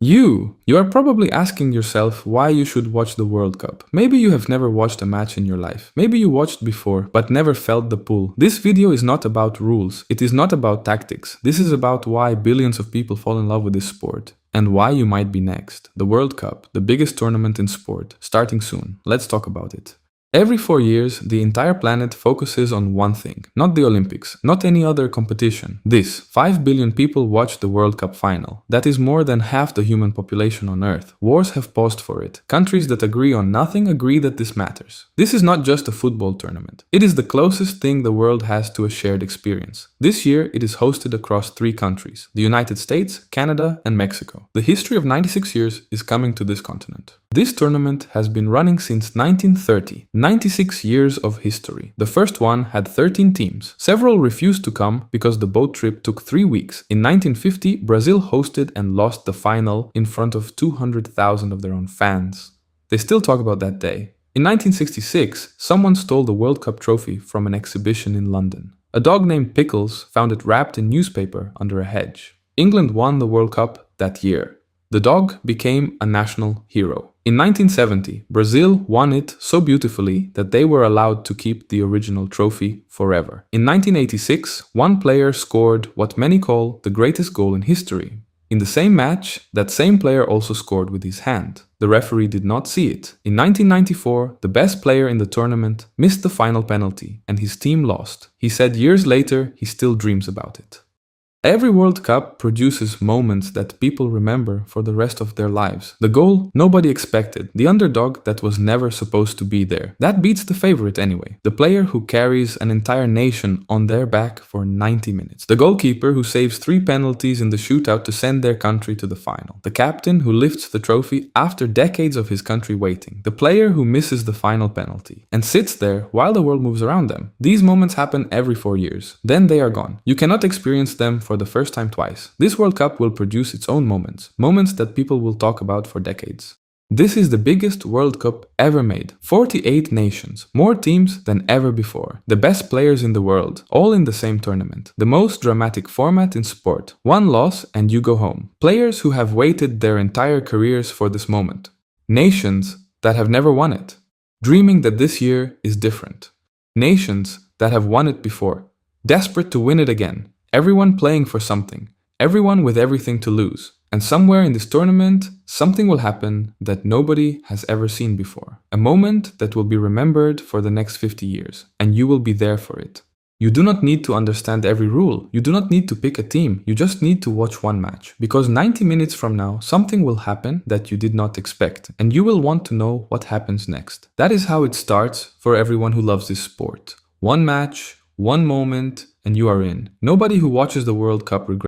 You are probably asking yourself why you should watch the World Cup. Maybe you have never watched a match in your life. Maybe you watched before, but never felt the pull. This video is not about rules. It is not about tactics. This is about why billions of people fall in love with this sport. And why you might be next. The World Cup, the biggest tournament in sport, starting soon. Let's talk about it. Every 4 years, the entire planet focuses on one thing. Not the Olympics, not any other competition. This, 5 billion people watch the World Cup final. That is more than half the human population on Earth. Wars have paused for it. Countries that agree on nothing agree that this matters. This is not just a football tournament. It is the closest thing the world has to a shared experience. This year, it is hosted across 3 countries, the United States, Canada, and Mexico. The history of 96 years is coming to this continent. This tournament has been running since 1930. 96 years of history. The first one had 13 teams. Several refused to come because the boat trip took 3 weeks. In 1950, Brazil hosted and lost the final in front of 200,000 of their own fans. They still talk about that day. In 1966, someone stole the World Cup trophy from an exhibition in London. A dog named Pickles found it wrapped in newspaper under a hedge. England won the World Cup that year. The dog became a national hero. In 1970, Brazil won it so beautifully that they were allowed to keep the original trophy forever. In 1986, one player scored what many call the greatest goal in history. In the same match, that same player also scored with his hand. The referee did not see it. In 1994, the best player in the tournament missed the final penalty and his team lost. He said years later he still dreams about it. Every World Cup produces moments that people remember for the rest of their lives. The goal nobody expected, the underdog that was never supposed to be there. That beats the favorite anyway. The player who carries an entire nation on their back for 90 minutes. The goalkeeper who saves 3 penalties in the shootout to send their country to the final. The captain who lifts the trophy after decades of his country waiting. The player who misses the final penalty and sits there while the world moves around them. These moments happen every 4 years. Then they are gone. You cannot experience them for the first time twice. This World Cup will produce its own moments, moments that people will talk about for decades. This is the biggest World Cup ever made. 48 nations, more teams than ever before. The best players in the world, all in the same tournament. The most dramatic format in sport. 1 loss and you go home. Players who have waited their entire careers for this moment. Nations that have never won it, dreaming that this year is different. Nations that have won it before, desperate to win it again. Everyone playing for something, everyone with everything to lose. And somewhere in this tournament, something will happen that nobody has ever seen before. A moment that will be remembered for the next 50 years, and you will be there for it. You do not need to understand every rule. You do not need to pick a team. You just need to watch one match. Because 90 minutes from now, something will happen that you did not expect, and you will want to know what happens next. That is how it starts for everyone who loves this sport. One match, one moment, and you are in. Nobody who watches the World Cup regrets